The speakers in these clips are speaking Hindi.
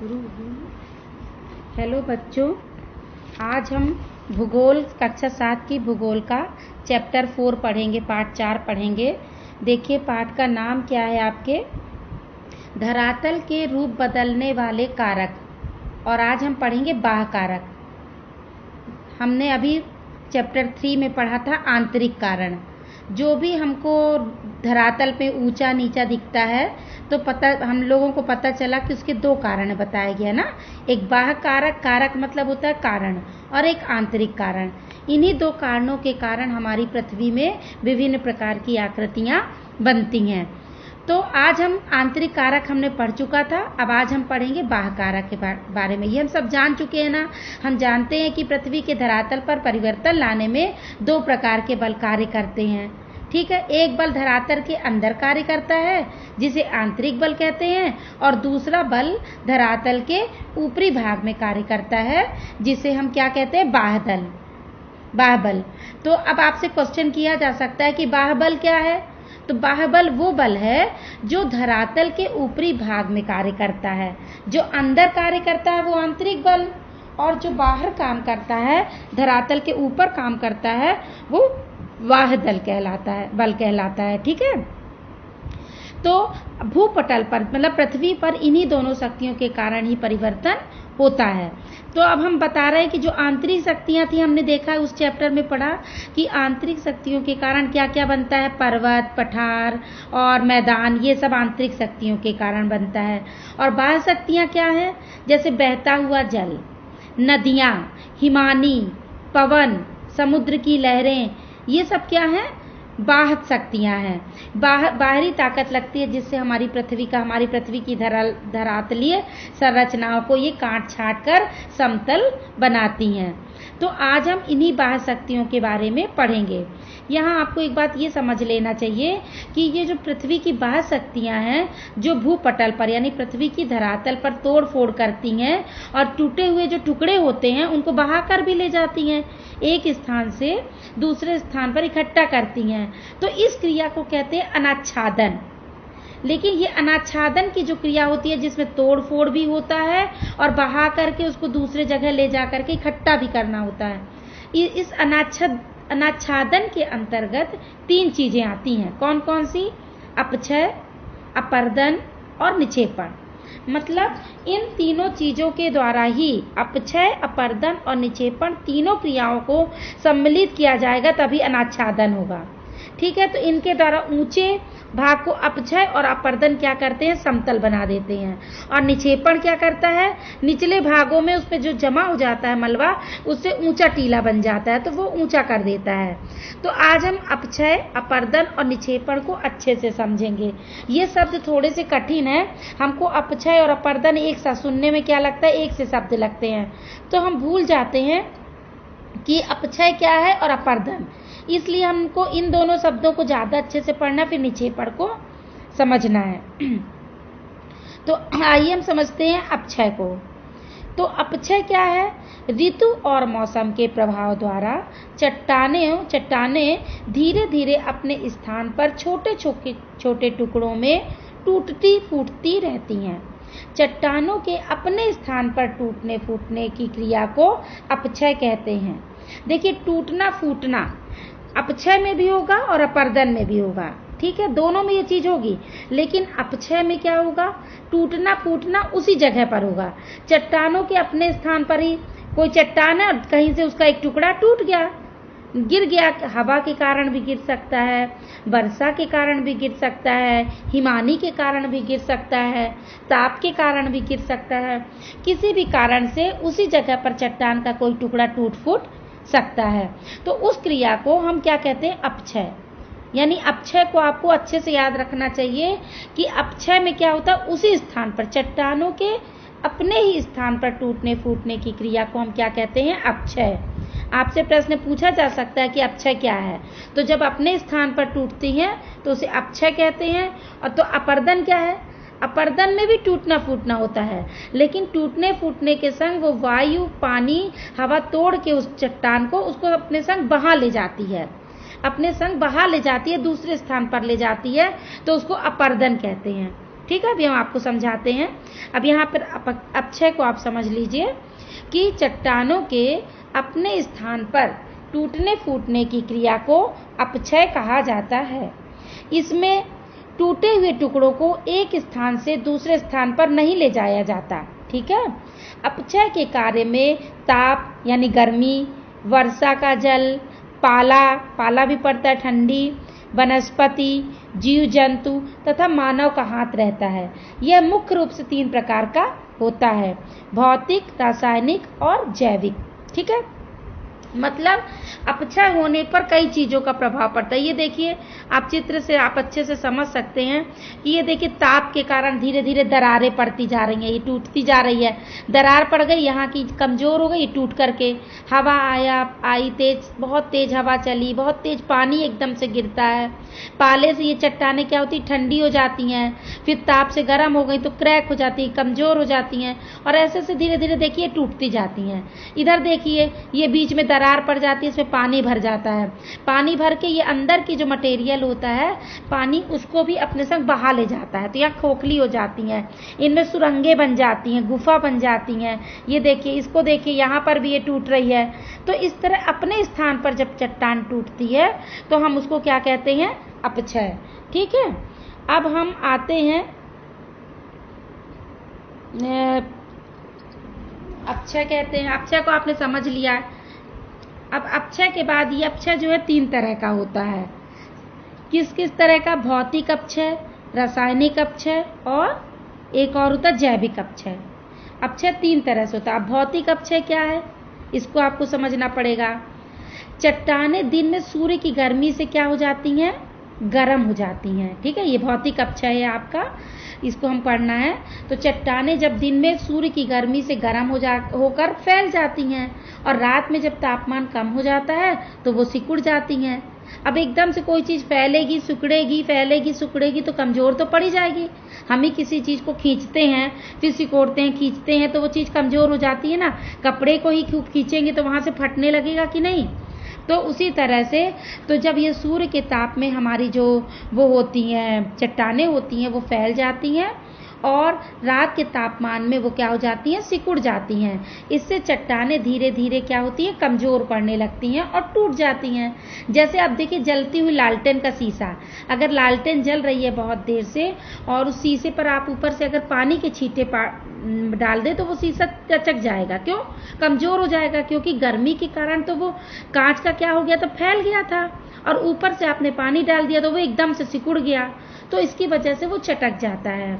शुरू हुई। हेलो बच्चों, आज हम भूगोल कक्षा 7 की भूगोल का चैप्टर 4 पढ़ेंगे, पार्ट 4 पढ़ेंगे। देखिए पाठ का नाम क्या है आपके, धरातल के रूप बदलने वाले कारक। और आज हम पढ़ेंगे बाह्य कारक। हमने अभी चैप्टर 3 में पढ़ा था आंतरिक कारण। जो भी हमको धरातल पे ऊंचा नीचा दिखता है तो हम लोगों को पता चला कि उसके दो कारण बताया गया ना, एक बाह्य कारक, कारक मतलब होता है कारण, और एक आंतरिक कारण। इन्हीं दो कारणों के कारण हमारी पृथ्वी में विभिन्न प्रकार की आकृतियां बनती हैं। तो आज हम आंतरिक कारक हमने पढ़ चुका था, अब आज हम पढ़ेंगे बाह्य कारक के बारे में। ये हम सब जान चुके हैं ना। हम जानते हैं कि पृथ्वी के धरातल पर परिवर्तन लाने में दो प्रकार के बल कार्य करते हैं, ठीक है। एक बल धरातल के अंदर कार्य करता है जिसे आंतरिक बल कहते हैं, और दूसरा बल धरातल के ऊपरी भाग में कार्य करता है जिसे हम क्या कहते हैं, बाह्य बल। तो अब आपसे क्वेश्चन किया जा सकता है कि बाह्य बल क्या है। तो बाह्य बल वो बल है जो धरातल के ऊपरी भाग में कार्य करता है। जो अंदर कार्य करता है वो आंतरिक बल, और जो बाहर काम करता है, धरातल के ऊपर काम करता है, वो बाह्य बल कहलाता है, ठीक है। तो भूपटल पर मतलब पृथ्वी पर इन्हीं दोनों शक्तियों के कारण ही परिवर्तन होता है। तो अब हम बता रहे हैं कि जो आंतरिक शक्तियां थी, हमने देखा उस चैप्टर में पढ़ा कि आंतरिक शक्तियों के कारण क्या क्या बनता है, पर्वत, पठार और मैदान, ये सब आंतरिक शक्तियों के कारण बनता है। और बाह्य शक्तियां क्या है, जैसे बहता हुआ जल, नदियां, हिमानी, पवन, समुद्र की लहरें, ये सब क्या है, बाह्य शक्तियां हैं। बाहरी ताकत लगती है जिससे हमारी पृथ्वी की धरातलीय संरचनाओं को ये काट छाट कर समतल बनाती हैं। तो आज हम इन्हीं बाह्य शक्तियों के बारे में पढ़ेंगे। यहाँ आपको एक बात ये समझ लेना चाहिए कि ये जो पृथ्वी की बाह्य शक्तियां हैं, जो भूपटल पर यानी पृथ्वी की धरातल पर तोड़ फोड़ करती हैं और टूटे हुए जो टुकड़े होते हैं उनको बहाकर भी ले जाती हैं, एक स्थान से दूसरे स्थान पर इकट्ठा करती हैं। तो इस क्रिया को कहते हैं अनाच्छादन। लेकिन ये अनाच्छादन की जो क्रिया होती है जिसमें तोड़ फोड़ भी होता है और बहा करके उसको दूसरे जगह ले जा करके इकट्ठा भी करना होता है, इस अनाच्छादन के अंतर्गत तीन चीजें आती हैं। कौन कौन सी, अपक्षय, अपर्दन और निक्षेपण। मतलब इन तीनों चीजों के द्वारा ही अपक्षय, अपर्दन और निक्षेपण तीनों क्रियाओं को सम्मिलित किया जाएगा, तभी अनाच्छादन होगा, ठीक है। तो इनके द्वारा ऊंचे भाग को अपक्षय और अपर्दन क्या करते हैं, समतल बना देते हैं। और निक्षेपण क्या करता है, निचले भागों में उसमें जो जमा हो जाता है मलबा, उससे ऊंचा टीला बन जाता है, तो वो ऊंचा कर देता है। तो आज हम अपक्षय, अपर्दन और निक्षेपण को अच्छे से समझेंगे। ये शब्द थोड़े से कठिन है, हमको अपक्षय और अपर्दन एक साथ सुनने में क्या लगता है, एक से शब्द लगते हैं, तो हम भूल जाते हैं कि अपक्षय क्या है और अपर्दन। इसलिए हमको इन दोनों शब्दों को ज्यादा अच्छे से पढ़ना, फिर निक्षेपण को समझना है। तो आइए हम समझते हैं अपक्षय को। तो अपक्षय क्या है, ऋतु और मौसम के प्रभाव द्वारा चट्टानें धीरे धीरे अपने स्थान पर छोटे छोटे टुकड़ों में टूटती फूटती रहती हैं। चट्टानों के अपने स्थान पर टूटने फूटने की क्रिया को अपक्षय कहते हैं। देखिए, टूटना फूटना अपक्षय में भी होगा और अपर्दन में भी होगा, ठीक है, दोनों में ये चीज होगी। लेकिन अपक्षय में क्या होगा, टूटना फूटना उसी जगह पर होगा, चट्टानों के अपने स्थान पर ही। कोई चट्टान है और कहीं से उसका एक टुकड़ा टूट गया, गिर गया, हवा के कारण भी गिर सकता है, वर्षा के कारण भी गिर सकता है, हिमानी के कारण भी गिर सकता है, ताप के कारण भी गिर सकता है। किसी भी कारण से उसी जगह पर चट्टान का कोई टुकड़ा टूट फूट सकता है। तो उस क्रिया को हम क्या कहते हैं, अपक्षय। यानी अपक्षय को आपको अच्छे से याद रखना चाहिए कि अपक्षय में क्या होता है, उसी स्थान पर चट्टानों के अपने ही स्थान पर टूटने फूटने की क्रिया को हम क्या कहते हैं, अपक्षय। आपसे प्रश्न पूछा जा सकता है कि अपक्षय क्या है, तो जब अपने स्थान पर टूटती हैं तो उसे अपक्षय कहते हैं। और तो अपर्दन क्या है, अपर्दन में भी टूटना फूटना होता है, लेकिन टूटने फूटने के संग वो वायु, पानी, हवा तोड़ के उस चट्टान को उसको अपने संग बहा ले जाती है, दूसरे स्थान पर ले जाती है, तो उसको अपर्दन कहते हैं। ठीक है, अभी हम आपको समझाते हैं। अब यहाँ पर अपक्षय को आप समझ लीजिए कि चट्टानों के अपने स्थान पर टूटने फूटने की क्रिया को अपक्षय कहा जाता है। इसमें टूटे हुए टुकड़ों को एक स्थान से दूसरे स्थान पर नहीं ले जाया जाता। ठीक है, अपक्षय के कार्य में ताप यानी गर्मी, वर्षा का जल, पाला भी पड़ता है, ठंडी, वनस्पति, जीव जंतु तथा मानव का हाथ रहता है। यह मुख्य रूप से 3 प्रकार का होता है, भौतिक, रासायनिक और जैविक। ठीक है, मतलब अपक्षय होने पर कई चीज़ों का प्रभाव पड़ता है। ये देखिए, आप चित्र से आप अच्छे से समझ सकते हैं कि ये देखिए ताप के कारण धीरे धीरे दरारें पड़ती जा रही हैं, ये टूटती जा रही है। दरार पड़ गई, यहाँ की कमज़ोर हो गई, टूट करके हवा आई तेज, बहुत तेज हवा चली, बहुत तेज पानी एकदम से गिरता है। पाले से ये चट्टानें क्या होती, ठंडी हो जाती हैं, फिर ताप से गर्म हो गई तो क्रैक हो जाती, कमज़ोर हो जाती हैं, और ऐसे से धीरे धीरे देखिए टूटती जाती हैं। इधर देखिए, ये बीच में दरार पड़ जाती है, इसमें पानी भर जाता है। पानी भर के ये अंदर की जो मटेरियल होता है पानी, उसको भी अपने संग बहा ले जाता है, तो यहाँ खोखली हो जाती हैं, इनमें सुरंगें बन जाती हैं, गुफा बन जाती हैं। ये देखिए, इसको देखिए, यहाँ पर भी ये टूट रही है। तो इस तरह अपने स्थान पर जब चट्टान टूटती है तो हम उसको क्या कहते हैं, अपक्षय। ठीक है, अब हम आते हैं अपक्षय कहते हैं। अपक्षय को आपने समझ लिया। अब अपक्षय के बाद ये अपक्षय जो है 3 तरह का होता है। किस किस तरह का, भौतिक अपक्षय, रासायनिक अपक्षय और एक और होता है जैविक अपक्षय। अपक्षय 3 तरह से होता है। अब भौतिक अपक्षय क्या है, इसको आपको समझना पड़ेगा। चट्टानें दिन में सूर्य की गर्मी से क्या हो जाती हैं, गर्म हो जाती हैं। ठीक है, ये भौतिक अपक्षय है आपका, इसको हम पढ़ना है। तो चट्टानें जब दिन में सूर्य की गर्मी से गर्म होकर फैल जाती हैं, और रात में जब तापमान कम हो जाता है तो वो सिकुड़ जाती हैं। अब एकदम से कोई चीज़ फैलेगी सिकुड़ेगी तो कमज़ोर तो पड़ी जाएगी। हम ही किसी चीज़ को खींचते हैं, फिर सिकोड़ते हैं, खींचते हैं, तो वो चीज़ कमज़ोर हो जाती है ना। कपड़े को ही खूब खींचेंगे तो वहाँ से फटने लगेगा कि नहीं। तो उसी तरह से तो जब ये सूर्य के ताप में हमारी जो वो होती हैं चट्टानें होती हैं वो फैल जाती हैं, और रात के तापमान में वो क्या हो जाती हैं, सिकुड़ जाती हैं। इससे चट्टानें धीरे धीरे क्या होती हैं, कमज़ोर पड़ने लगती हैं और टूट जाती हैं। जैसे आप देखिए जलती हुई लालटेन का शीशा, अगर लालटेन जल रही है बहुत देर से और उस शीशे पर आप ऊपर से अगर पानी के छींटे डाल दे तो वो शीशा चचक जाएगा। क्यों, कमज़ोर हो जाएगा, क्योंकि गर्मी के कारण तो वो कांच का क्या हो गया था, फैल गया था, और ऊपर से आपने पानी डाल दिया तो वो एकदम से सिकुड़ गया, तो इसकी वजह से वो चटक जाता है।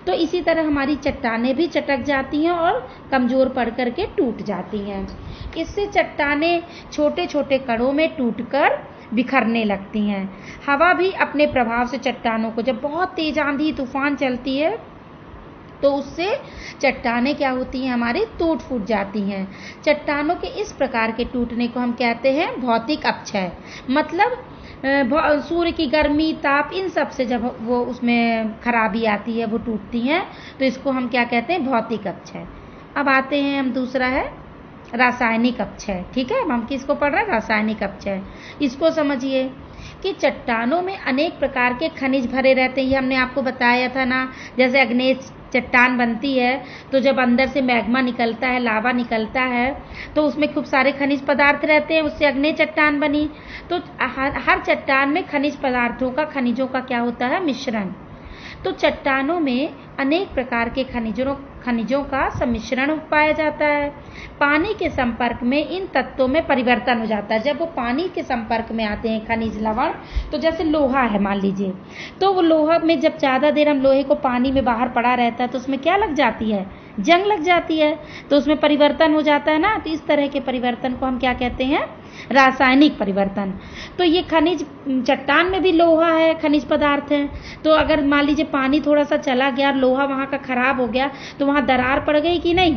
तो इसी तरह हमारी चट्टानें भी चटक जाती हैं और कमज़ोर पड़ कर के टूट जाती हैं। इससे चट्टानें छोटे छोटे कणों में टूटकर बिखरने लगती हैं। हवा भी अपने प्रभाव से चट्टानों को, जब बहुत तेज आंधी तूफान चलती है तो उससे चट्टानें क्या होती हैं, हमारी टूट फूट जाती हैं। चट्टानों के इस प्रकार के टूटने को हम कहते हैं भौतिक अपक्षय। मतलब सूर्य की गर्मी, ताप, इन सब से जब वो उसमें खराबी आती है, वो टूटती हैं, तो इसको हम क्या कहते हैं, भौतिक अपक्षय। अब आते हैं हम, दूसरा है रासायनिक अपक्षय। ठीक है, हम किसको पढ़ रहे हैं, रासायनिक अपक्षय। इसको समझिए कि चट्टानों में अनेक प्रकार के खनिज भरे रहते हैं। ये हमने आपको बताया था ना, जैसे अग्नेय चट्टान बनती है तो जब अंदर से मैग्मा निकलता है, लावा निकलता है, तो उसमें खूब सारे खनिज पदार्थ रहते हैं, उससे अग्नेय चट्टान बनी। तो हर चट्टान में खनिज पदार्थों का, खनिजों का क्या होता है, मिश्रण। तो चट्टानों में अनेक प्रकार के खनिजों का सम्मिश्रण पाया जाता है। पानी के संपर्क में इन तत्वों में परिवर्तन हो जाता है। जब वो पानी के संपर्क में आते हैं खनिज लवण, तो जैसे लोहा है मान लीजिए, तो वो लोहा में जब ज़्यादा देर हम लोहे को पानी में बाहर पड़ा रहता है तो उसमें क्या लग जाती है, जंग लग जाती है, तो उसमें परिवर्तन हो जाता है ना। तो इस तरह के परिवर्तन को हम क्या कहते हैं, रासायनिक परिवर्तन। तो ये खनिज, चट्टान में भी लोहा है, खनिज पदार्थ है, तो अगर मान लीजिए पानी थोड़ा सा चला गया, लोहा वहाँ का खराब हो गया, तो वहाँ दरार पड़ गई कि नहीं।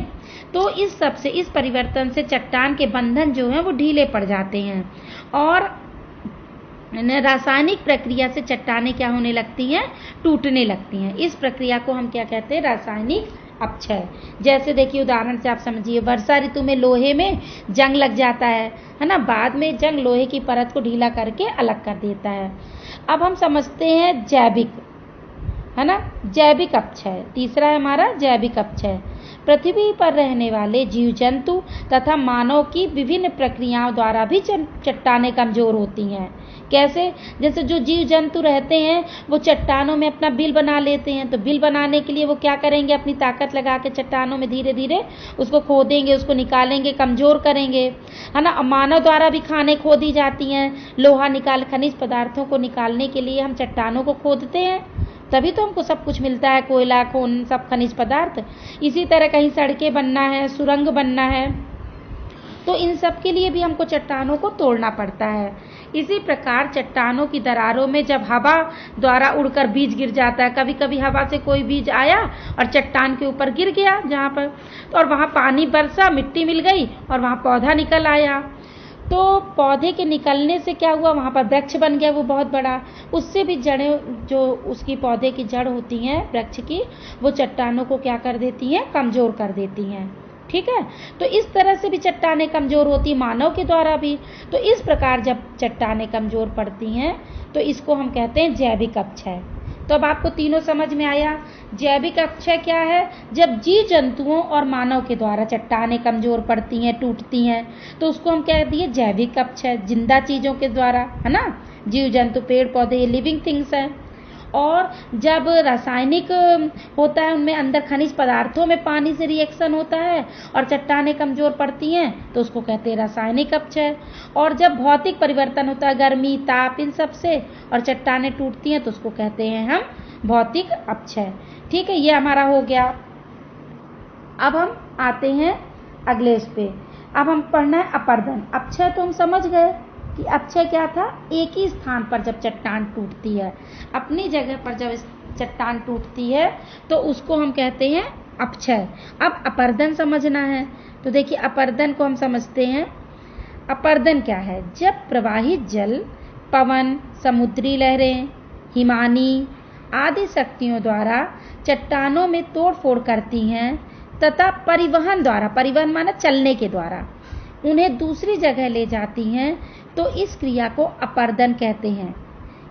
तो इस सब से, इस परिवर्तन से चट्टान के बंधन जो हैं वो ढीले पड़ जाते हैं, और रासायनिक प्रक्रिया से चट्टानें क्या होने लगती हैं, टूटने लगती हैं। इस प्रक्रिया को हम क्या कहते हैं, रासायनिक अपक्षय। जैसे देखिए उदाहरण से आप समझिए, वर्षा ऋतु में लोहे में जंग लग जाता है ना, बाद में जंग लोहे की परत को ढीला करके अलग कर देता है। अब हम समझते हैं जैविक। है ना। जैविक अपक्षय, तीसरा है हमारा जैविक अपक्षय। पृथ्वी पर रहने वाले जीव जंतु तथा मानव की विभिन्न प्रक्रियाओं द्वारा भी चट्टानें कमजोर होती हैं। कैसे? जैसे जो जीव जंतु रहते हैं वो चट्टानों में अपना बिल बना लेते हैं, तो बिल बनाने के लिए वो क्या करेंगे, अपनी ताकत लगा के चट्टानों में धीरे धीरे उसको खोदेंगे, उसको निकालेंगे, कमजोर करेंगे, है ना। मानव द्वारा भी खाने खोदी जाती हैं, लोहा निकाल, खनिज पदार्थों को निकालने के लिए हम चट्टानों को खोदते हैं, तभी तो हमको सब कुछ मिलता है, कोयला, खून, सब खनिज पदार्थ। इसी तरह कहीं सड़कें बनना है, सुरंग बनना है, तो इन सब के लिए भी हमको चट्टानों को तोड़ना पड़ता है। इसी प्रकार चट्टानों की दरारों में जब हवा द्वारा उड़कर बीज गिर जाता है, कभी कभी हवा से कोई बीज आया और चट्टान के ऊपर गिर गया जहाँ पर, तो और वहाँ पानी बरसा, मिट्टी मिल गई और वहाँ पौधा निकल आया। तो पौधे के निकलने से क्या हुआ, वहाँ पर वृक्ष बन गया वो बहुत बड़ा। उससे भी जड़ें, जो उसकी पौधे की जड़ होती हैं वृक्ष की, वो चट्टानों को क्या कर देती हैं, कमज़ोर कर देती हैं। ठीक है, तो इस तरह से भी चट्टानें कमज़ोर होती, मानव के द्वारा भी। तो इस प्रकार जब चट्टानें कमज़ोर पड़ती हैं तो इसको हम कहते हैं जैविक अपक्षय। तो अब आपको तीनों समझ में आया। जैविक अपक्षय क्या है? जब जीव जंतुओं और मानव के द्वारा चट्टानें कमज़ोर पड़ती हैं, टूटती हैं, तो उसको हम कह दिए जैविक अपक्षय, जिंदा चीज़ों के द्वारा, है ना। जीव जंतु, पेड़ पौधे, ये लिविंग थिंग्स हैं। और जब रासायनिक होता है, उनमें अंदर खनिज पदार्थों में पानी से रिएक्शन होता है और चट्टानें कमज़ोर पड़ती हैं, तो उसको कहते हैं रासायनिक अपक्षय। और जब भौतिक परिवर्तन होता है, गर्मी, ताप, इन सब से, और चट्टानें टूटती हैं, तो उसको कहते हैं हम भौतिक अपक्षय। ठीक है, ये हमारा हो गया। अब हम आते हैं अगले इस पे। अब हम पढ़ना है अपरदन। अपक्षय तो हम समझ गए कि अपक्षय क्या था, एक ही स्थान पर जब चट्टान टूटती है, अपनी जगह पर जब चट्टान टूटती है तो उसको हम कहते हैं अपक्षय। अब अपरदन समझना है, तो देखिए अपरदन को हम समझते हैं। अपरदन क्या है? जब प्रवाहित जल, पवन, समुद्री लहरें, हिमानी आदि शक्तियों द्वारा चट्टानों में तोड़फोड़ करती हैं तथा परिवहन द्वारा, परिवहन माना चलने के द्वारा, उन्हें दूसरी जगह ले जाती हैं, तो इस क्रिया को अपरदन कहते हैं।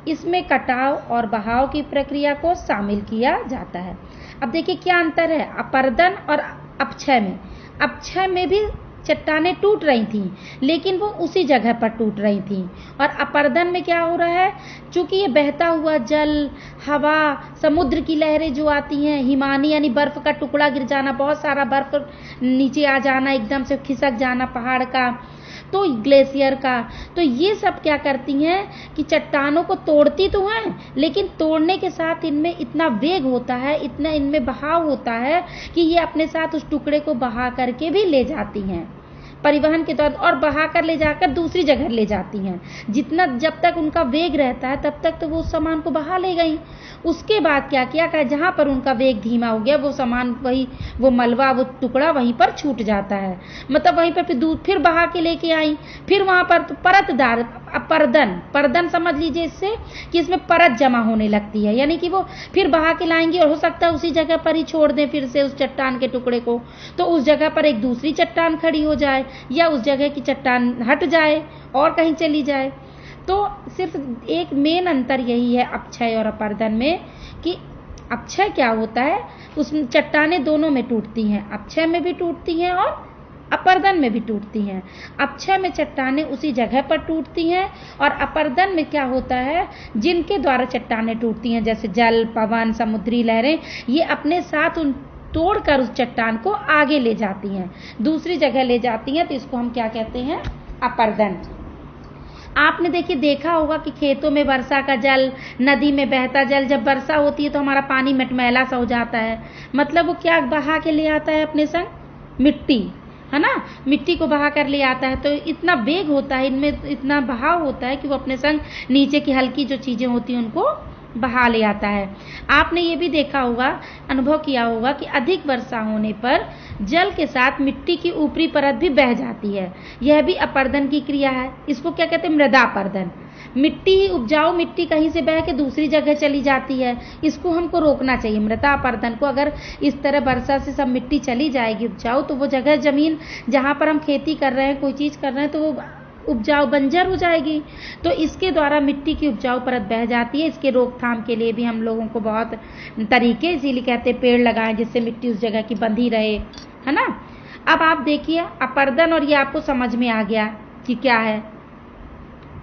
इसमें कटाव और बहाव की प्रक्रिया को शामिल किया जाता है। अब देखिए क्या अंतर है अपरदन और अपक्षय में। अपक्षय में भी चट्टानें टूट रही थीं, लेकिन वो उसी जगह पर टूट रही थीं। और अपरदन में क्या हो रहा है, चूंकि ये बहता हुआ जल, हवा, समुद्र की लहरें जो आती हैं, हिमानी यानी बर्फ का टुकड़ा गिर जाना, बहुत सारा बर्फ नीचे आ जाना, एकदम से खिसक जाना पहाड़ का, तो ग्लेशियर का, तो ये सब क्या करती हैं कि चट्टानों को तोड़ती तो हैं, लेकिन तोड़ने के साथ इनमें इतना वेग होता है, इतना इनमें बहाव होता है कि ये अपने साथ उस टुकड़े को बहा करके भी ले जाती हैं परिवहन के तौर, और बहा कर ले जाकर दूसरी जगह ले जाती हैं। जितना, जब तक उनका वेग रहता है तब तक तो वो सामान को बहा ले गई। उसके बाद क्या किया, जहाँ पर उनका वेग धीमा हो गया, वो सामान, वही वो मलबा, वो टुकड़ा वहीं पर छूट जाता है, मतलब वहीं पर फिर बहा के लेके आई, फिर वहाँ पर तो परतदार परदन समझ लीजिए इससे कि इसमें परत जमा होने लगती है, यानी कि वो फिर बहा के लाएंगी और हो सकता है उसी जगह पर ही छोड़ दें फिर से उस चट्टान के टुकड़े को, तो उस जगह पर एक दूसरी चट्टान खड़ी हो जाए या उस जगह की चट्टान हट जाए और कहीं चली जाए। तो सिर्फ एक मेन अंतर यही है अपक्षय और अपरदन में कि अपक्षय क्या होता है, उसमें चट्टानें दोनों में टूटती हैं, अपक्षय में भी टूटती हैं और अपरदन में भी टूटती हैं। अपक्षय में चट्टानें उसी जगह पर टूटती हैं और अपरदन में क्या होता है, जिनके द्वारा चट्टानें टूटती हैं जैसे जल, पवन, समुद्री लहरें, ये अपने साथ उन तोड़कर उस चट्टान को आगे ले जाती हैं, दूसरी जगह ले जाती हैं, तो इसको हम क्या कहते हैं, अपरदन। आपने देखिए देखा होगा कि खेतों में वर्षा का जल, नदी में बहता जल, जब वर्षा होती है तो हमारा पानी मटमैला सा हो जाता है, मतलब वो क्या बहा के ले आता है अपने संग, मिट्टी, है ना, मिट्टी को बहा कर ले आता है। तो इतना वेग होता है इनमें, इतना बहाव होता है कि वो अपने संग नीचे की हल्की जो चीज़ें होती हैं उनको बहा ले आता है। आपने ये भी देखा होगा, अनुभव किया होगा कि अधिक वर्षा होने पर जल के साथ मिट्टी की ऊपरी परत भी बह जाती है, यह भी अपरदन की क्रिया है। इसको क्या कहते हैं, मृदापरदन। मिट्टी ही, उपजाऊ मिट्टी कहीं से बह के दूसरी जगह चली जाती है, इसको हमको रोकना चाहिए मृदापरदन को। अगर इस तरह वर्षा से सब मिट्टी चली जाएगी उपजाऊ, तो वो जगह, जमीन जहाँ पर हम खेती कर रहे हैं, कोई चीज़ कर रहे हैं, तो वो उपजाऊ बंजर हो जाएगी। तो इसके द्वारा मिट्टी की उपजाऊ परत बह जाती है। इसके रोकथाम के लिए भी हम लोगों को बहुत तरीके, इसीलिए कहते हैं पेड़ लगाएं जिससे मिट्टी उस जगह की बंधी रहे, है ना। अब आप देखिए अपर्दन, और ये आपको समझ में आ गया कि क्या है।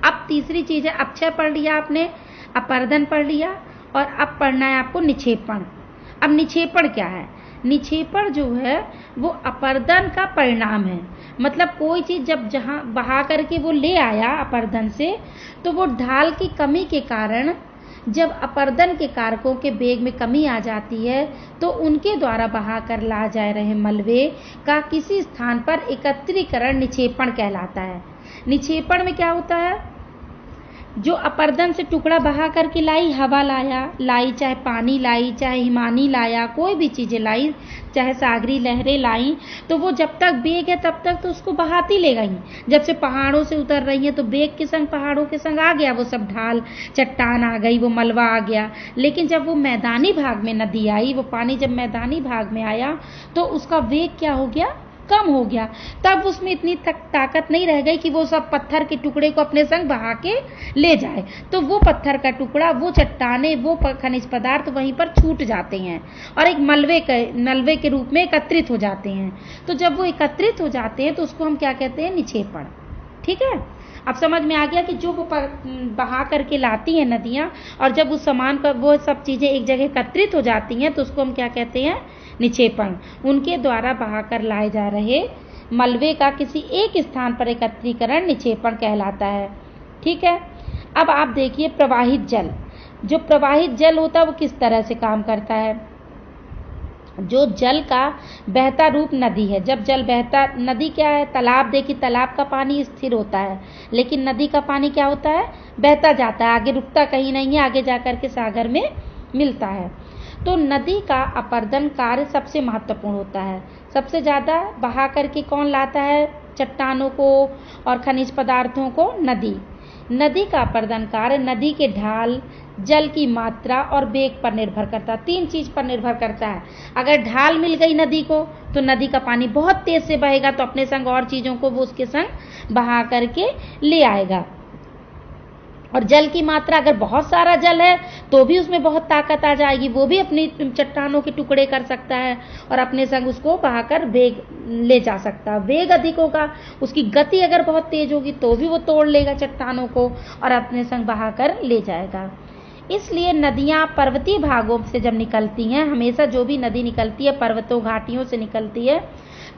अब तीसरी चीज है, अपक्षय पढ़ लिया आपने, अपर्दन पढ़ लिया, और अब पढ़ना है आपको निक्षेपण। अब निक्षेपण क्या है? निक्षेपण जो है वो अपर्दन का परिणाम है। मतलब कोई चीज जब जहां बहा करके वो ले आया अपर्दन से, तो वो ढाल की कमी के कारण जब अपर्दन के कारकों के वेग में कमी आ जाती है, तो उनके द्वारा बहा कर ला जा रहे मलबे का किसी स्थान पर एकत्रीकरण निक्षेपण कहलाता है। निक्षेपण में क्या होता है? जो अपर्दन से टुकड़ा बहा करके लाई, हवा लाई, चाहे पानी लाई, चाहे हिमानी लाया, कोई भी चीजें लाई, चाहे सागरी लहरें लाई, तो वो जब तक वेग है तब तक तो उसको बहाती ले गई। जब से पहाड़ों से उतर रही है तो वेग के संग पहाड़ों के संग आ गया वो सब, ढाल चट्टान आ गई, वो मलबा आ गया। लेकिन जब वो मैदानी भाग में नदी आई, वो पानी जब मैदानी भाग में आया, तो उसका वेग क्या हो गया? कम हो गया। तब उसमें इतनी ताकत नहीं रह गई कि वो सब पत्थर के टुकड़े को अपने संग बहा के ले जाए। तो वो पत्थर का टुकड़ा, वो चट्टाने, वो खनिज पदार्थ वहीं पर छूट जाते हैं और एक मलबे के रूप में एकत्रित हो जाते हैं। तो जब वो एकत्रित हो जाते हैं तो उसको हम क्या कहते हैं? निक्षेपण। ठीक है, अब समझ में आ गया कि जो वो बहा करके लाती हैं नदियां, और जब उस सामान का वो सब चीजें एक जगह एकत्रित हो जाती हैं तो उसको हम क्या कहते हैं? निक्षेपण। उनके द्वारा बहाकर लाए जा रहे मलबे का किसी एक स्थान पर एकत्रीकरण निक्षेपण कहलाता है। ठीक है, अब आप देखिए प्रवाहित जल। जो प्रवाहित जल होता है वो किस तरह से काम करता है? जो जल का बहता रूप नदी है। जब जल बहता, नदी क्या है? तालाब। देखिए तालाब का पानी स्थिर होता है, लेकिन नदी का पानी क्या होता है? बहता जाता है, आगे रुकता कहीं नहीं है, आगे जाकर के सागर में मिलता है। तो नदी का अपर्दन कार्य सबसे महत्वपूर्ण होता है। सबसे ज्यादा बहा करके कौन लाता है चट्टानों को और खनिज पदार्थों को? नदी। नदी का अपर्दन कार्य नदी के ढाल, जल की मात्रा और वेग पर निर्भर करता है। तीन चीज पर निर्भर करता है। अगर ढाल मिल गई नदी को तो नदी का पानी बहुत तेज से बहेगा, तो अपने संग और चीजों को वो उसके संग बहा करके ले आएगा। और जल की मात्रा, अगर बहुत सारा जल है तो भी उसमें बहुत ताकत आ जाएगी, वो भी अपनी चट्टानों के टुकड़े कर सकता है और अपने संग उसको बहाकर वेग ले जा सकता है। वेग अधिक होगा, उसकी गति अगर बहुत तेज होगी तो भी वो तोड़ लेगा चट्टानों को और अपने संग बहाकर ले जाएगा। इसलिए नदियां पर्वतीय भागों से जब निकलती हैं, हमेशा जो भी नदी निकलती है पर्वतों घाटियों से निकलती है,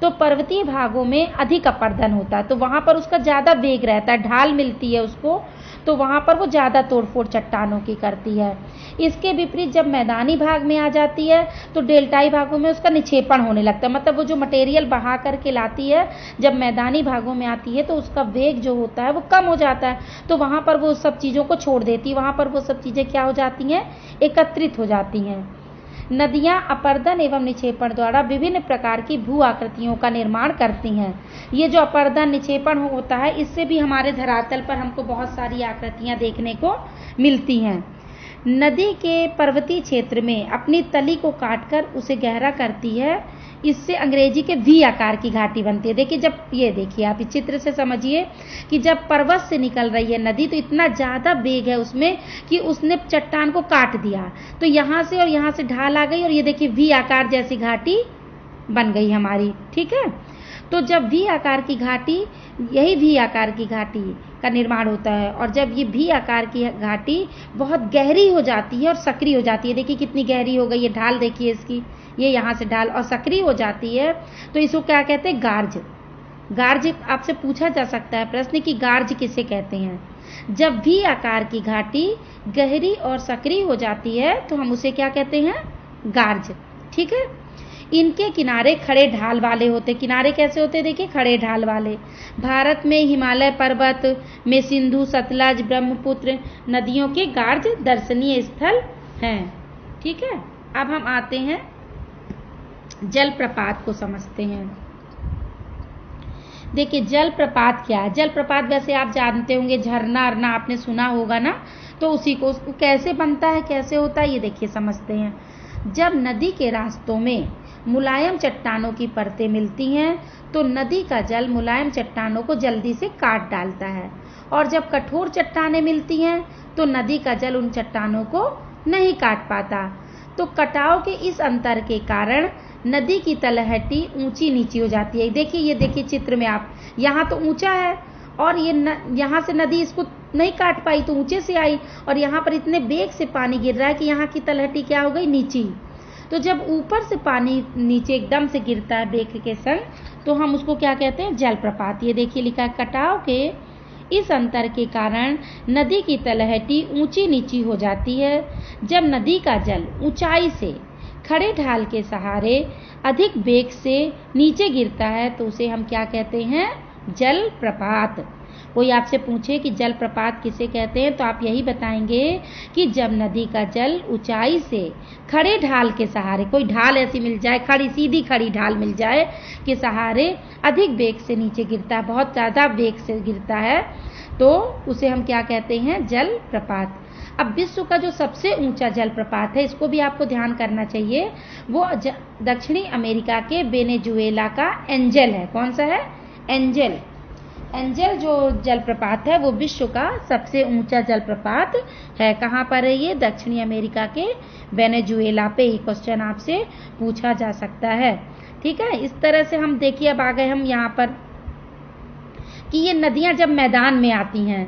तो पर्वतीय भागों में अधिक अपर्दन होता है, तो वहां पर उसका ज्यादा वेग रहता है, ढाल मिलती है उसको, तो वहां पर वो ज्यादा तोड़फोड़ चट्टानों की करती है। इसके विपरीत जब मैदानी भाग में आ जाती है तो डेल्टाई भागों में उसका निक्षेपण होने लगता है। मतलब वो जो मटेरियल बहा करके लाती है, जब मैदानी भागों में आती है तो उसका वेग जो होता है वो कम हो जाता है, तो वहां पर वो सब चीजों को छोड़ देती है, वहां पर वो सब चीजें क्या हो जाती हैं? एकत्रित हो जाती हैं। नदियां अपर्दन एवं निक्षेपण द्वारा विभिन्न प्रकार की भू आकृतियों का निर्माण करती हैं। ये जो अपर्दन निक्षेपण होता है, इससे भी हमारे धरातल पर हमको बहुत सारी आकृतियां देखने को मिलती हैं। नदी के पर्वतीय क्षेत्र में अपनी तली को काटकर उसे गहरा करती है, इससे अंग्रेजी के वी आकार की घाटी बनती है। देखिए जब, ये देखिए आप इस चित्र से समझिए कि जब पर्वत से निकल रही है नदी तो इतना ज्यादा वेग है उसमें कि उसने चट्टान को काट दिया, तो यहाँ से और यहाँ से ढाल आ गई और ये देखिए वी आकार जैसी घाटी बन गई हमारी। ठीक है, तो जब वी आकार की घाटी, यही वी आकार की घाटी का निर्माण होता है, और जब ये वी आकार की घाटी बहुत गहरी हो जाती है और सक्रिय हो जाती है, देखिए कितनी गहरी हो गई है ढाल, देखिए इसकी, ये यहाँ से ढाल और सक्रिय हो जाती है, तो इसको क्या कहते हैं? गार्ज। गार्ज आपसे पूछा जा सकता है प्रश्न कि गार्ज किसे कहते हैं? जब वी आकार की घाटी गहरी और सक्रिय हो जाती है तो हम उसे क्या कहते हैं? गार्ज। ठीक है, इनके किनारे खड़े ढाल वाले होते। किनारे कैसे होते? देखिए खड़े ढाल वाले। भारत में हिमालय पर्वत में सिंधु, सतलज, ब्रह्मपुत्र नदियों के गार्ज दर्शनीय स्थल हैं। ठीक है, अब हम आते हैं जलप्रपात को समझते हैं। देखिए जलप्रपात क्या है? जलप्रपात वैसे आप जानते होंगे, झरना अरना आपने सुना होगा ना, तो उसी को कैसे बनता है, कैसे होता है, ये देखिए समझते हैं। जब नदी के रास्तों में मुलायम चट्टानों की परतें मिलती हैं तो नदी का जल मुलायम चट्टानों को जल्दी से काट डालता है, और जब कठोर चट्टानें मिलती हैं तो नदी का जल उन चट्टानों को नहीं काट पाता। तो कटाव के इस अंतर के कारण नदी की तलहटी ऊंची नीची हो जाती है। देखिए, ये देखिए चित्र में आप, यहाँ तो ऊंचा है और यहाँ से नदी इसको नहीं काट पाई तो ऊंचे से आई, और यहाँ पर इतने बेग से पानी गिर रहा है कि यहाँ की तलहटी क्या हो गई, नीची। तो जब ऊपर से पानी नीचे एकदम से गिरता है बेग के संग, तो हम उसको क्या कहते हैं, जलप्रपात। ये देखिए लिखा है, कटाव के इस अंतर के कारण नदी की तलहटी ऊंची नीची हो जाती है। जब नदी का जल ऊंचाई से खड़े ढाल के सहारे अधिक वेग से नीचे गिरता है तो उसे हम क्या कहते हैं, जलप्रपात। कोई आपसे पूछे कि जलप्रपात किसे कहते हैं तो आप यही बताएंगे कि जब नदी का जल ऊंचाई से खड़े ढाल के सहारे, कोई ढाल ऐसी मिल जाए, खड़ी सीधी खड़ी ढाल मिल जाए के सहारे अधिक वेग से नीचे गिरता है, बहुत ज़्यादा वेग से गिरता है, तो उसे हम क्या कहते हैं, जलप्रपात। अब विश्व का जो सबसे ऊंचा जलप्रपात है, इसको भी आपको ध्यान करना चाहिए, वो दक्षिणी अमेरिका के वेनेजुएला का एंजल है। कौन सा है, एंजल। एंजल जो जलप्रपात है वो विश्व का सबसे ऊंचा जलप्रपात है। कहाँ पर है ये, दक्षिणी अमेरिका के वेनेजुएला पे। ये क्वेश्चन आपसे पूछा जा सकता है, ठीक है। इस तरह से हम देखिए, अब आ गए हम यहाँ पर कि ये नदियाँ जब मैदान में आती हैं,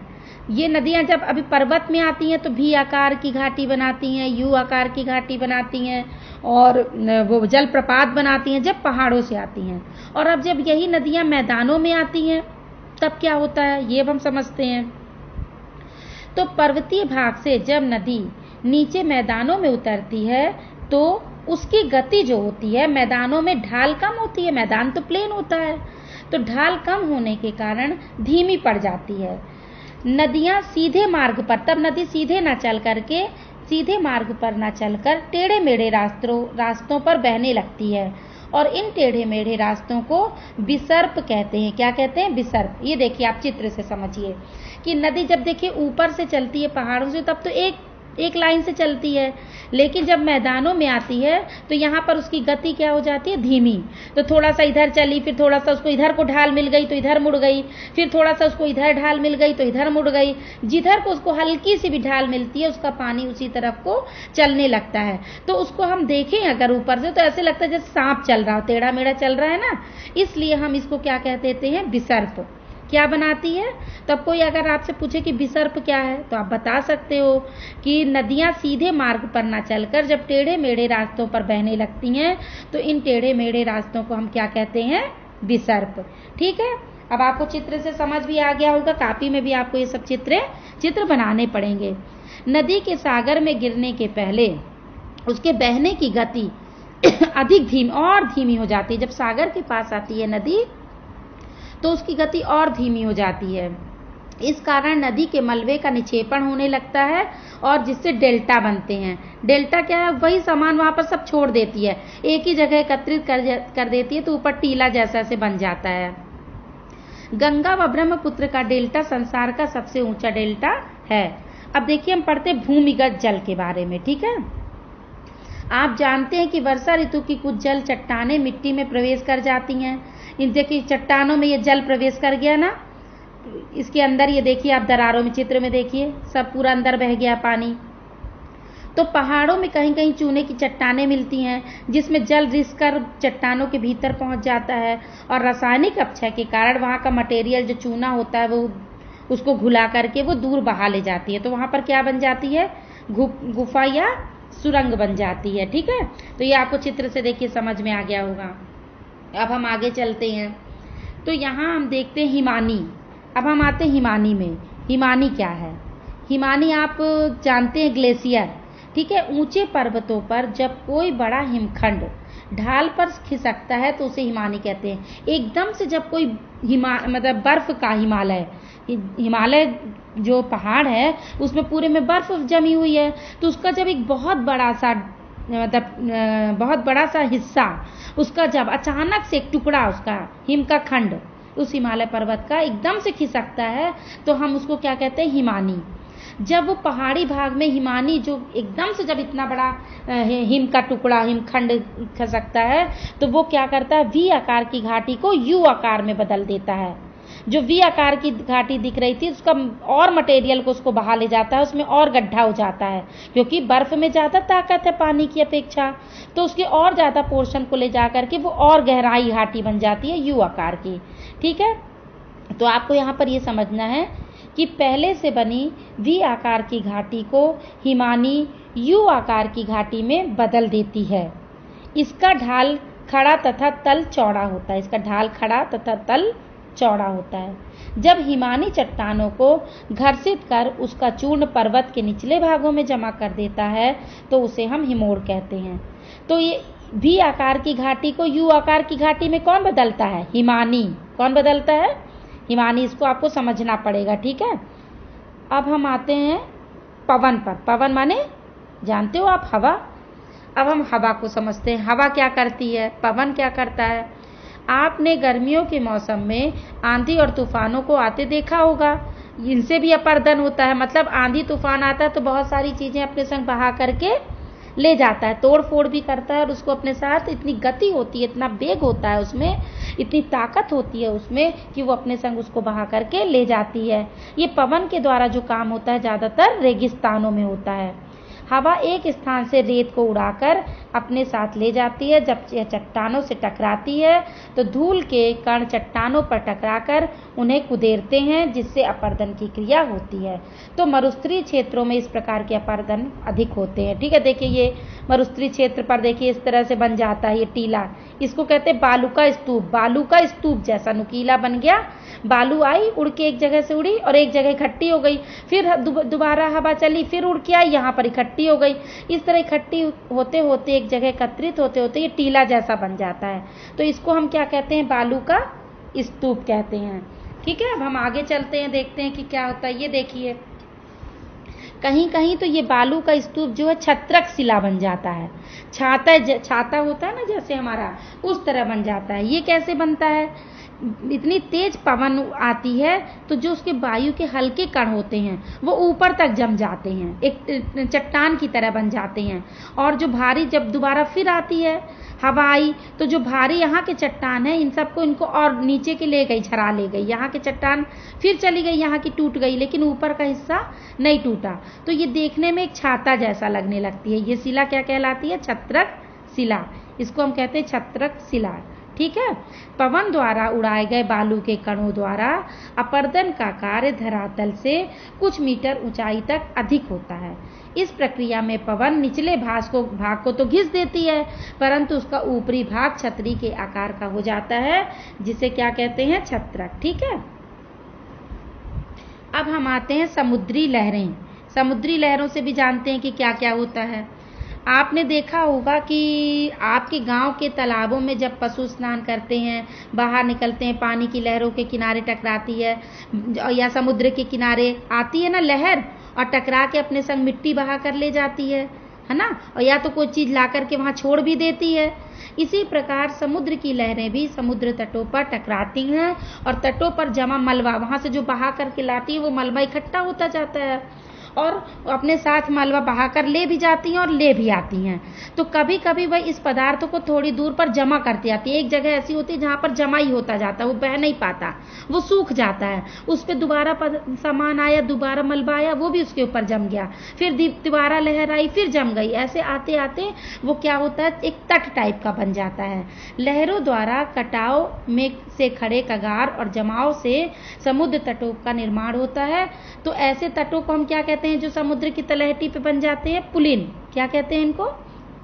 ये नदियाँ जब अभी पर्वत में आती हैं तो भी आकार की घाटी बनाती हैं, यू आकार की घाटी बनाती हैं, और वो जलप्रपात बनाती हैं जब पहाड़ों से आती हैं। और अब जब यही नदियाँ मैदानों में आती हैं तब क्या होता है, ये हम समझते हैं। तो पर्वतीय भाग से जब नदी नीचे मैदानों में उतरती है तो उसकी गति जो होती है, मैदानों में ढाल कम होती है, मैदान तो प्लेन होता है, तो ढाल कम होने के कारण धीमी पड़ जाती है। नदियाँ सीधे मार्ग पर, तब नदी सीधे ना चल करके, सीधे मार्ग पर ना चलकर टेढ़े मेढ़े रास्तों पर बहने लगती है, और इन टेढ़े मेढ़े रास्तों को विसर्प कहते हैं। क्या कहते हैं, विसर्प। ये देखिए आप चित्र से समझिए कि नदी जब देखिए ऊपर से चलती है पहाड़ों से तब तो एक लाइन से चलती है, लेकिन जब मैदानों में आती है तो यहाँ पर उसकी गति क्या हो जाती है, धीमी। तो थोड़ा सा इधर चली, फिर थोड़ा सा उसको इधर को ढाल मिल गई तो इधर मुड़ गई, फिर थोड़ा सा उसको इधर ढाल मिल गई तो इधर मुड़ गई। जिधर को उसको हल्की सी भी ढाल मिलती है उसका पानी उसी तरफ को चलने लगता है। तो उसको हम देखें अगर ऊपर से तो ऐसे लगता है जैसे सांप चल रहा हो, टेढ़ा मेढ़ा चल रहा है ना, इसलिए हम इसको क्या कहते हैं, विसर्प। क्या बनाती है, तब कोई अगर आपसे पूछे कि विसर्प क्या है तो आप बता सकते हो कि नदियाँ सीधे मार्ग पर ना चलकर जब टेढ़े मेढ़े रास्तों पर बहने लगती हैं तो इन टेढ़े मेढ़े रास्तों को हम क्या कहते हैं, विसर्प। ठीक है, अब आपको चित्र से समझ भी आ गया होगा, कापी में भी आपको ये सब चित्र बनाने पड़ेंगे। नदी के सागर में गिरने के पहले उसके बहने की गति अधिक धीमी हो जाती है। जब सागर के पास आती है नदी तो उसकी गति और धीमी हो जाती है। इस कारण नदी के मलबे का निक्षेपण होने लगता है और जिससे डेल्टा बनते हैं। डेल्टा क्या है, वही सामान वहां पर सब छोड़ देती है, एक ही जगह एकत्रित कर देती है, तो ऊपर टीला जैसा से बन जाता है। गंगा व ब्रह्मपुत्र का डेल्टा संसार का सबसे ऊंचा डेल्टा है। अब देखिए हम पढ़ते भूमिगत जल के बारे में, ठीक है। आप जानते हैं कि वर्षा ऋतु की कुछ जल चट्टानें मिट्टी में प्रवेश कर जाती हैं। इन देखिए चट्टानों में ये जल प्रवेश कर गया ना, इसके अंदर ये देखिए आप दरारों में, चित्र में देखिए सब पूरा अंदर बह गया पानी। तो पहाड़ों में कहीं कहीं चूने की चट्टानें मिलती हैं जिसमें जल रिस कर चट्टानों के भीतर पहुंच जाता है, और रासायनिक अपक्षय के कारण वहां का मटेरियल जो चूना होता है वो उसको घुला करके वो दूर बहा ले जाती है। तो वहां पर क्या बन जाती है, गुफा या सुरंग बन जाती है। ठीक है, तो ये आपको चित्र से देखिए समझ में आ गया होगा। अब हम आगे चलते हैं, तो यहाँ हम देखते हैं हिमानी। अब हम आते हैं हिमानी में। हिमानी क्या है, हिमानी आप जानते हैं ग्लेशियर, ठीक है। ऊंचे पर्वतों पर जब कोई बड़ा हिमखंड ढाल पर खिसकता है तो उसे हिमानी कहते हैं। एकदम से जब कोई मतलब बर्फ का हिमालय जो पहाड़ है उसमें पूरे में बर्फ जमी हुई है, तो उसका जब एक बहुत बड़ा सा हिस्सा उसका जब अचानक से एक टुकड़ा उसका हिम का खंड उस हिमालय पर्वत का एकदम से खिसकता है तो हम उसको क्या कहते हैं, हिमानी। जब वो पहाड़ी भाग में हिमानी जो एकदम से जब इतना बड़ा हिम का टुकड़ा हिमखंड खसकता है तो वो क्या करता है, वी आकार की घाटी को यू आकार में बदल देता है। जो वी आकार की घाटी दिख रही थी उसका और मटेरियल को उसको बहा ले जाता है, उसमें और गड्ढा हो जाता है, क्योंकि बर्फ में ज़्यादा ताकत है पानी की अपेक्षा, तो उसके और ज़्यादा पोर्शन को ले जा करके वो और गहराई घाटी बन जाती है यू आकार की। ठीक है, तो आपको यहाँ पर ये समझना है कि पहले से बनी वी आकार की घाटी को हिमानी यू आकार की घाटी में बदल देती है। इसका ढाल खड़ा तथा तल चौड़ा होता है, इसका ढाल खड़ा तथा तल चौड़ा होता है। जब हिमानी चट्टानों को घर्षित कर उसका चूर्ण पर्वत के निचले भागों में जमा कर देता है तो उसे हम हिमोड़ कहते हैं। तो ये वी आकार की घाटी को यू आकार की घाटी में कौन बदलता है, हिमानी। कौन बदलता है, हिमानी। इसको आपको समझना पड़ेगा। ठीक है, अब हम आते हैं पवन पर। पवन माने जानते हो आप, हवा। अब हम हवा को समझते हैं। हवा क्या करती है, पवन क्या करता है। आपने गर्मियों के मौसम में आंधी और तूफानों को आते देखा होगा, इनसे भी अपर्दन होता है। मतलब आंधी तूफान आता है तो बहुत सारी चीज़ें अपने संग बहा करके ले जाता है, तोड़ फोड़ भी करता है, और उसको अपने साथ इतनी गति होती है, इतना वेग होता है उसमें, इतनी ताकत होती है उसमें कि वो अपने संग उसको बहा करके ले जाती है। ये पवन के द्वारा जो काम होता है ज़्यादातर रेगिस्तानों में होता है। हवा एक स्थान से रेत को उड़ाकर अपने साथ ले जाती है। जब यह चट्टानों से टकराती है तो धूल के कण चट्टानों पर टकराकर उन्हें कुदेरते हैं, जिससे अपर्दन की क्रिया होती है। तो मरुस्थलीय क्षेत्रों में इस प्रकार के अपर्दन अधिक होते हैं। ठीक है, देखिए ये मरुस्थलीय क्षेत्र पर देखिए इस तरह से बन जाता है ये टीला, इसको कहते हैं बालू का स्तूप। बालू का स्तूप जैसा नुकीला बन गया, बालू आई उड़ के एक जगह से उड़ी और एक जगह इकट्ठी हो गई, फिर दोबारा हवा चली, फिर उड़ के आई, यहाँ पर इकट्ठी हो गई। इस तरह इकट्ठी होते होते एक जगह एकत्रित होते होते ये टीला जैसा बन जाता है। तो इसको हम क्या कहते हैं, बालू का स्तूप कहते हैं। ठीक है, अब हम आगे चलते हैं, देखते हैं कि क्या होता है। ये देखिए कहीं कहीं तो ये बालू का स्तूप जो है छत्रक शिला बन जाता है। छाता होता है ना जैसे हमारा, उस तरह बन जाता है। ये कैसे बनता है, इतनी तेज पवन आती है तो जो उसके वायु के हल्के कण होते हैं वो ऊपर तक जम जाते हैं, एक चट्टान की तरह बन जाते हैं। और जो भारी जब दोबारा फिर आती है हवा आई तो जो भारी यहाँ के चट्टान है इन सबको इनको और नीचे के ले गई, झरा ले गई। यहाँ के चट्टान फिर चली गई, यहाँ की टूट गई, लेकिन ऊपर का हिस्सा नहीं टूटा। तो ये देखने में एक छाता जैसा लगने लगती है। ये शिला क्या कहलाती है, छत्रक शिला। इसको हम कहते हैं छत्रक शिला। ठीक है, पवन द्वारा उड़ाए गए बालू के कणों द्वारा अपर्दन का कार्य धरातल से कुछ मीटर ऊंचाई तक अधिक होता है। इस प्रक्रिया में पवन निचले भाग को तो घिस देती है, परंतु उसका ऊपरी भाग छतरी के आकार का हो जाता है, जिसे क्या कहते हैं, छत्रक। ठीक है, अब हम आते हैं समुद्री लहरें। समुद्री लहरों से भी जानते हैं कि क्या क्या होता है। आपने देखा होगा कि आपके गांव के तालाबों में जब पशु स्नान करते हैं, बाहर निकलते हैं, पानी की लहरों के किनारे टकराती है, या समुद्र के किनारे आती है ना लहर, और टकरा के अपने संग मिट्टी बहा कर ले जाती है ना, और या तो कोई चीज़ ला करके वहाँ छोड़ भी देती है। इसी प्रकार समुद्र की लहरें भी समुद्र तटों पर टकराती हैं और तटों पर जमा मलबा, वहाँ से जो बहा करके लाती है वो मलबा इकट्ठा होता जाता है और अपने साथ मलबा बहाकर ले भी जाती हैं और ले भी आती हैं। तो कभी कभी वह इस पदार्थों को थोड़ी दूर पर जमा करती आती है। एक जगह ऐसी होती है जहाँ पर जमा ही होता जाता है, वो बह नहीं पाता, वो सूख जाता है, उस पर दोबारा सामान आया, दोबारा मलबा आया, वो भी उसके ऊपर जम गया, फिर दोबारा लहर आई, फिर जम गई। ऐसे आते आते वो क्या होता है, एक तट टाइप का बन जाता है। लहरों द्वारा कटाव में से खड़े कगार और जमाव से समुद्र तटों का निर्माण होता है। तो ऐसे तटों को हम क्या कहते हैं, जो समुद्र की तलहटी पे बन जाते हैं, पुलिन। क्या कहते हैं इनको,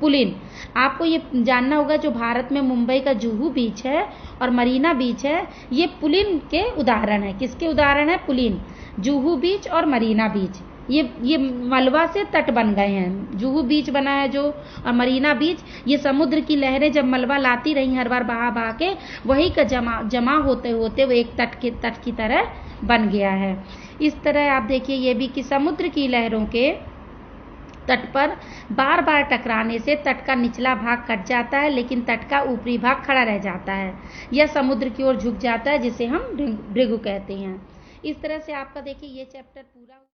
पुलिन। आपको ये जानना होगा, जो भारत में मुंबई का जुहू बीच है और मरीना बीच है, ये पुलिन के उदाहरण है। किसके उदाहरण है, पुलिन। जुहू बीच और मरीना बीच ये मलबा से तट बन गए हैं। जुहू बीच बना है जो, और मरीना बीच, ये समुद्र की लहरें जब मलबा लाती रही हर बार बहा बहा के, वही का जमा होते होते वो एक तट की तरह बन गया है। इस तरह आप देखिए ये भी कि समुद्र की लहरों के तट पर बार बार टकराने से तट का निचला भाग कट जाता है, लेकिन तट का ऊपरी भाग खड़ा रह जाता है। यह समुद्र की ओर झुक जाता है, जिसे हम भृगु कहते हैं। इस तरह से आपका देखिए ये चैप्टर पूरा